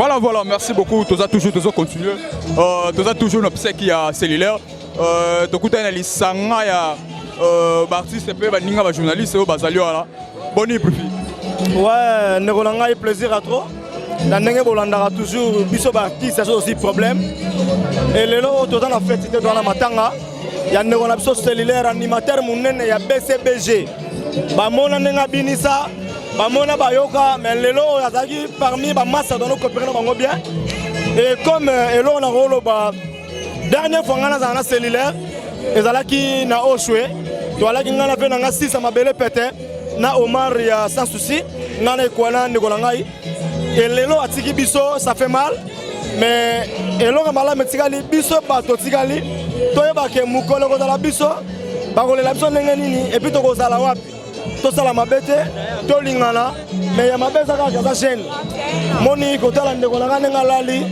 Voilà, merci beaucoup. Tu as toujours continué. Tu as toujours une psy qui est cellulaire. Tu as les sanga ya artistes et les journalistes au Bazalio là. Bonne profit. Ouais, nous avons un plaisir à trop. Dans le Bolanda toujours biso artiste c'est aussi problème. Et le lot tout dans la fête c'était dans la matanga. Il y a un biso cellulaire animateur munene ya BCBG. Ba mona nenga binisa. Bamona bayoka mais lelo azaki parmi ba massa dans nos copains bango bien et comme elo na rolo ba dernière fois ngana za na cellulaire ezalaki na Oshwe to alaki ngana pe na 6 mabele pete na Omar ya sans souci ngana ekwana ndeko ngai et lelo atiki biso ça fait mal mais elo ngala metikali biso bato tikali toyeba ke mukolo ko la biso ba ko la biso ndenge nini et puis to ko sala wapi to sala mabete to lingana mais ya mabeza ka za chaîne moni ko tala ndeko na nga lali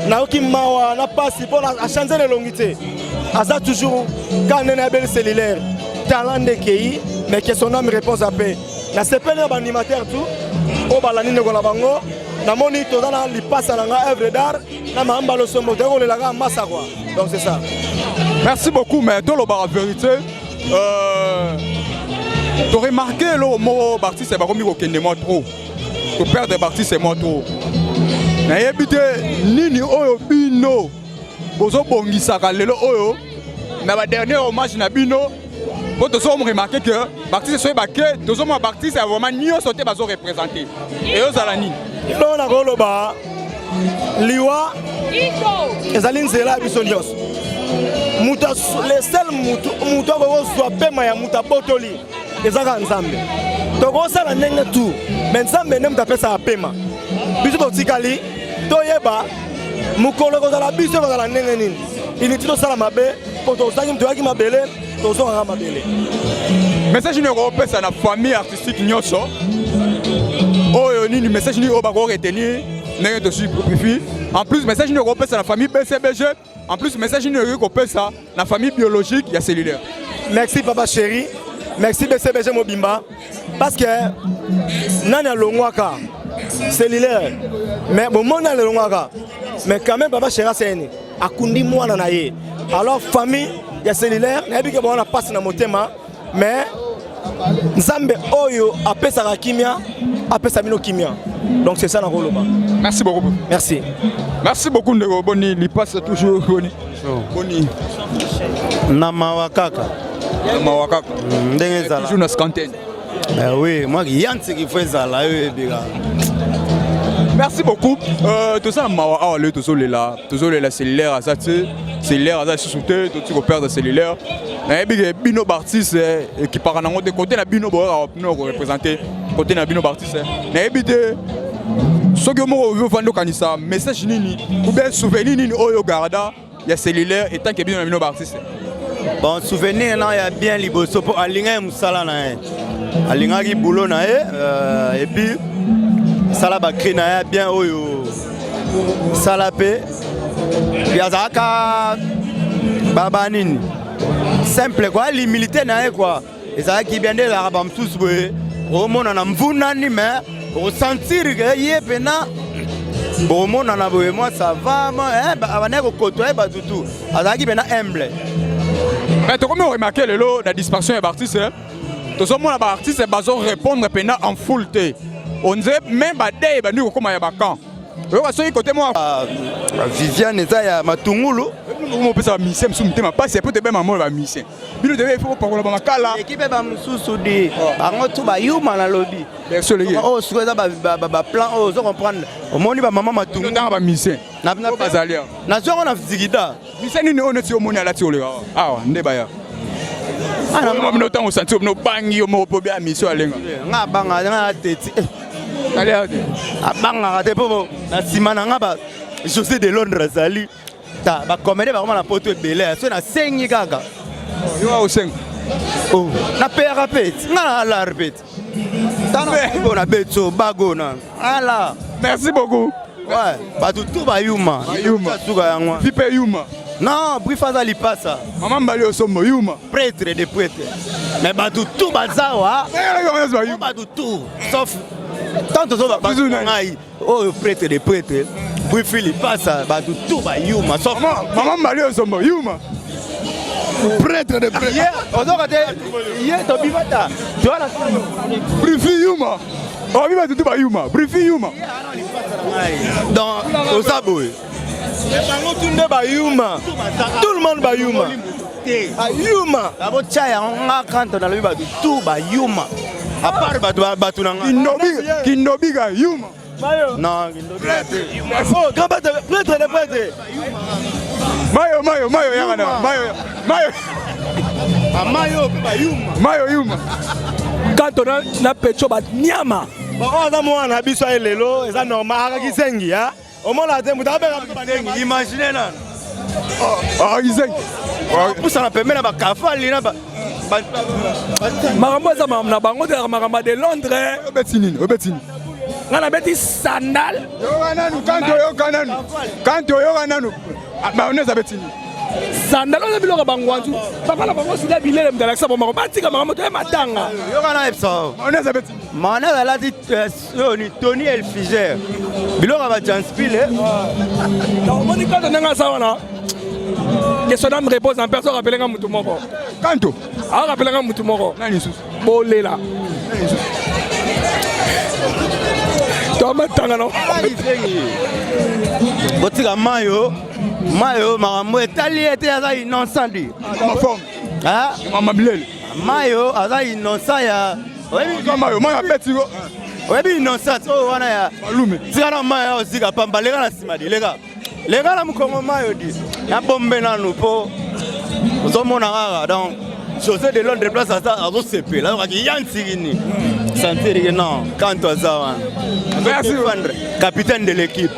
na okimawa na passe pour a changer les longuités asa toujours quand on a belle cellulaire talent de kei mais que son âme réponse à paix na sepele ba animateur tout o balani ndeko na bango na moni to dans li passe na nga œuvre d'art na mamba lo sombo de ko le la massa quoi donc c'est ça. Merci beaucoup mais dans la vérité tu as remarqué le mot Bartis c'est pas comme il moi trop. Tu perds des Bartis c'est moi trop. Na yebite nini oyo bino bozo bongisa ka lelo oyo na ba dernier hommage na bino pour tous on remarquer que Bartis c'est baké tous on Bartis c'est vraiment nio sauté bazo représenter et aux alani non na goloba liwa ezali nzela biso nyos muta les seuls muta ko so pema ya muta botoli ezaka nzambe toko sala ndenge tu mais nzambe ne mutapesa apema biso totikali toyeba mukolo ko la biso ko la ndenge nini initi to sala mabe ko to sangi mtu yaki mabele to so nga mabele message ni ko pesa na famille artistique nyoso oyo nini message ni o ba ko retenir ndenge to suivre profit en plus message ni ko pesa na famille BCBG en plus message ni ko pesa na famille biologique ya cellulaire. Merci papa chéri. Merci BCBG Mobimba parce que nana longwaka cellulaire mais bon mon nana longwaka mais quand même papa chéri c'est ni akundi mwana na ye alors famille ya cellulaire na bi ke bon na passe na motema mais nzambe oyo apesa ka kimia apesa bino kimia donc c'est ça na koloba. Merci beaucoup. Merci beaucoup ndeko boni li passe toujours boni na mawakaka Mawakaka. Toujours une scantaine. Oui, moi, il y a un qui fait ça là. Merci beaucoup. Tout ça, toujours les cellulaires à ça, cellulaire à ça, sauter, tout ce qu'on perd de cellulaire. Mais Bino Bartis qui part en de côté, la Bino représenté côté la Bino Bartis. Mais ce que moi je veux vendre kanisa message nini ou bien souvenir nini oyo garda il y a cellulaire et tant que Bino Bartis. Bon souvenir là il y a bien liboso pour alinga musala na alinga ki boulot na et puis sala ba créer na bien oyo sala pe ya zaka baba nini simple quoi l'humilité na quoi et ça qui bien de la ba msusu boye o mona na mvuna ni mais au sentir que yé pena bon mona na boye moi ça va moi abane ko koto ba tutu azaki pena humble. Mais tu as remarqué la disparition des artistes. Tout le monde artistes répondre en full. On dirait même des gens comme il côté moi. Viviane est à Matungulu. On peut savoir mission pas c'est pour te bien maman la mission. Il devait faut pour le makala. Équipe ba mususu di. Bango tu ba yuma na lobby. Bien sûr les gars. Oh sur ça ba plan oh zo comprendre. Au moni ba maman Matungulu dans ba mission. Na pas allier. Na zo on a zigida. Mission ni on est au moni ala ti ole. Ah ndeba ya. Ah na mo temps au senti no bangi mo po bien mission alenga. Nga banga nga teti. Allez abanga te po na simana nga ba José de Londres ali. Ta ba comédie ba la poto belé so na sengi gaga yo au seng oh na père répète na la répète tano ko na beto bagona ala merci beaucoup ouais ba tout ba yuma suka yangwa vipe yuma non brifaza li passa maman mbali osombo yuma prêtre de prêtre mais ba tout bazawa ba tout sauf tant to ba ngai oh prêtre de prêtre Brifili passa batu tout ba yuma sauf maman Mali Osombo Yuma Prêtre de prêtre. Hier to bimata. Tu vois la Brifi Yuma. Oh biba tout ba Yuma. Brifi Yuma. dans au Saboui. Tout le monde ba Yuma. Yuma. Abo chaya on a quand on a le batu tout ba Yuma. À part batu nanga. Kindobi ga Yuma. Non, oh, grand prêtre de prêtre. Mayo yangana. Mayo Yuma. Quand on a pécho bat nyama. Bon, on a moi na biso lelo, eza normal akaki sengi ha. Au moins la temu tabe sengi, imaginez là. Ah Isengi. Pour ça na permet na ba kafali na ba. Marambo za mamna bango de maramba de Londres. Obetini. Ngana beti sandal. Quand yo nanu. Mayonnaise Betini. Sandal on a biloko bangwanzu. Papa la bango sida bilele mdala sa bomako batika marambo to matanga. Yo kana epsa. Mayonnaise Betini. Mana la dit Tony Elfiger. Biloko ba transpile. Donc on dit quand on nga sa wana. Que son âme repose en personne rappeler nga mutu moko. Kanto. Ah rappeler nga mutu moko. Nani sus. Bolela. Matanga non. Botika mayo marambo etali ete aza innocent di. Ma forme. Ah, Maman Bilele. mayo aza innocent ya. Mayo petiko. Oyebi innocent o wana ya. Malume. Tika na mayo osika pamba lega na sima di lega. Lega na mukongo mayo di. Ya bombe nanu po. Ozomona kaka donc José de Londres place à ça azo sepe là qui yantigini. Sentir que non quand toi ça. Merci capitaine de l'équipe.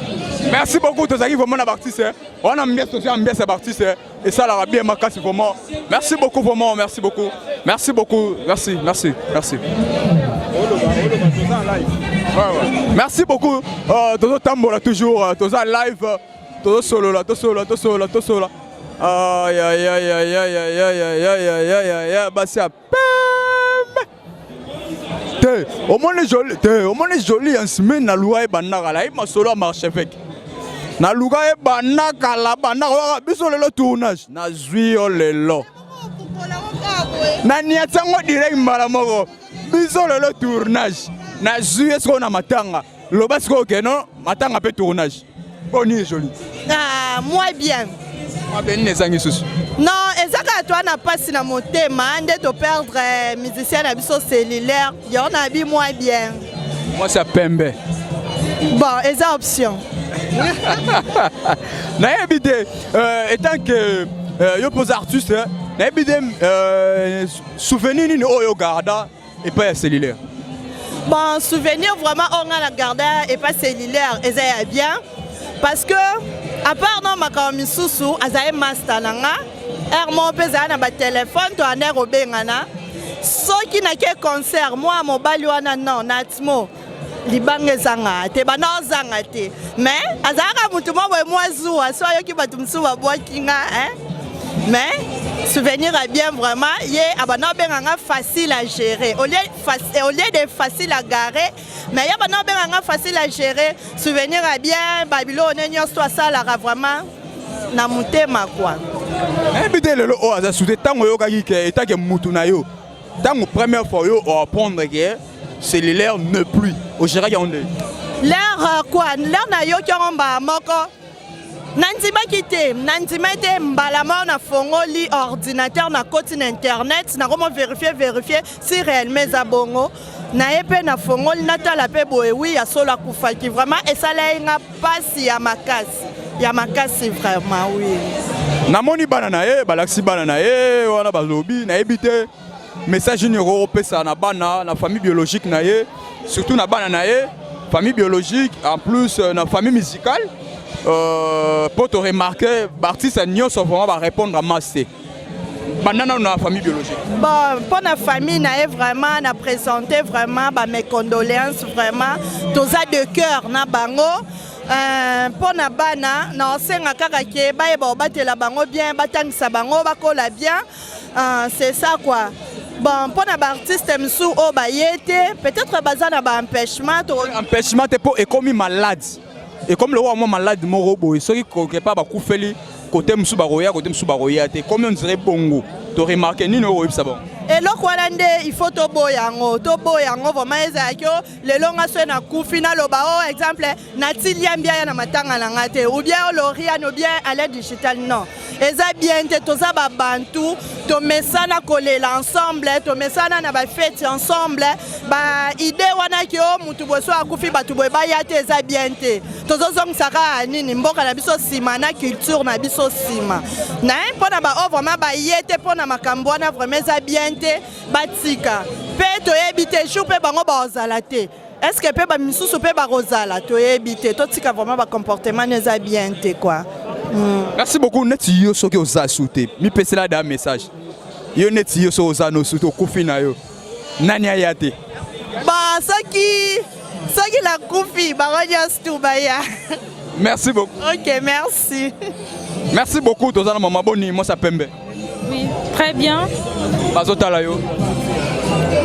Merci beaucoup tous qui vraiment l'artiste. On a bien social bien ces artistes et ça la bien marqué vraiment. Merci beaucoup vraiment, merci beaucoup. Merci. Merci beaucoup. Todo tambola toujours, todo live, todo solo là. Aïe, bah c'est à peine. Au moins les jolis en semaine na loi et banaka là, il m'a solo marché avec. Na loi et banaka là, banaka, biso le tournage, na zuio le lo. Na niatango direct malamoko, biso le tournage, na zuio ce qu'on a matanga, le basco que non, matanga peu tournage. Bonne joli. Ah, moi bien. Non, ezaka toi n'a pas si na motema ande to perdre musicien na biso cellulaire, yo na bi moi bien. Moi c'est Pembe. Bon, eza option. Na habité étant que yo pose artiste, na habité souvenir ni oyo garda et pas cellulaire. Bon, souvenir vraiment on a la garda et pas cellulaire, eza bien parce que à part non makambo misusu azaye master nanga mon pesa na ba téléphone to aner obengana soki na ke concert moi mobali wana non natmo libange zanga te bana zanga te mais azaka mutu mo moi zuwa so yoki batu msu ba bokinga mais souvenir est bien vraiment yé abana benganga facile à gérer au lieu de facile à garer mais y'a abana benganga facile à gérer souvenir est bien babylone nyos toi ça la vraiment na mutema quoi habité le o aza souté tango yo kaki ke etake mutu na yo tango première fois yo apprendre que cellulaire ne plus au gérer yonde l'air quoi l'air na yo ki ngomba moko Nandima kite, nandima te mbalama na fongoli ordinateur na koti na internet na comment vérifier si réellement za bongo na epé na fongoli na tala pe boye oui ya sola kufa ki vraiment et ça là nga pasi ya makasi vraiment oui na moni banana balaxi banana wana bazobi na ebité message ni européen na bana na famille biologique na surtout na bana na famille biologique en plus na famille musicale. Pour te remarquer, l'artiste a vraiment répondre à masse. Banana dans la famille biologique. Bon, pour la famille, na vraiment na présenté vraiment mes condoléances vraiment tous de cœur na bango. Pour na bana na senga kaka ke ba ba batela bango bien, batangisa bango bakola bien. C'est ça quoi. Bon, pour les artistes, peut-être bazana ba empêchement. Empêchement pour et comme malade. et comme le roi moi malade mon robot ceux qui quelque part bakufeli côté musu baroya côté musu baroya te comme on dirait bongo tu remarqué ni no ça bon eloko wana nde il faut toboya yango vraiment ezalaki lelo nga so na kufi naloba o exemple natilia mbia ya na matanga na nga te ou bien oloriane ou bien à l'aide digitale non eza bien te toza babantu tomesana kolela ensemble tomesana na bafete ensemble baide wana ki o mutu boso akufi batu boye baya te eza bien te tozozongisaka nini mboka na biso nsima na culture na biso nsima na mpona bao vraiment baye te mpona makambo wana vraiment eza bien te batika pe toyebi te jour pe bango bazala te est-ce que pe ba misusu pe ba rozala toyebi te totika vraiment ba comportement neza bien te quoi. Merci beaucoup neti yo soki oza souté mi pesela da message yo neti yo so oza no souté okufina yo nani ayate ba soki la kufi ba ronya stubaya. Merci beaucoup. OK, merci. Merci beaucoup tozana mama boni moi ça pembe. Oui, très bien. Bazotala yo.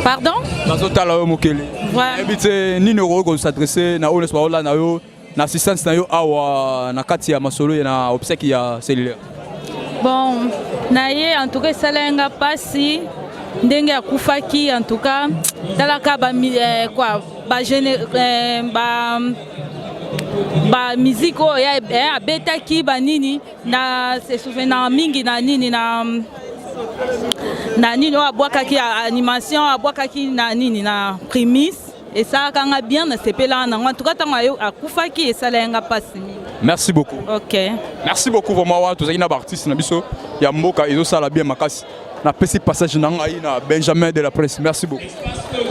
Pardon? Bazotala yo mokele. Voilà. Ebite ni no ko s'adresser na Ones Parola na yo na assistance na yo awa na kati ya masolo na obsèque ya cellulaire. Bon, naye en tout cas salenga pasi ndenge ya kufaki en tout cas talaka ba quoi ba ba musique ya betaki ba nini na se souvenir mingi na nini na nini abwakaki animation abwakaki na nini na prémisse et ça kanga bien na sepela na en tout cas tango akufaki et ça lenga pasi. Merci beaucoup. OK. Merci beaucoup vraiment wa tozaki na artiste na biso ya mboka ezo sala bien makasi na pesi passage na ngai na Benjamin de la Presse. Merci beaucoup.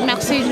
Merci.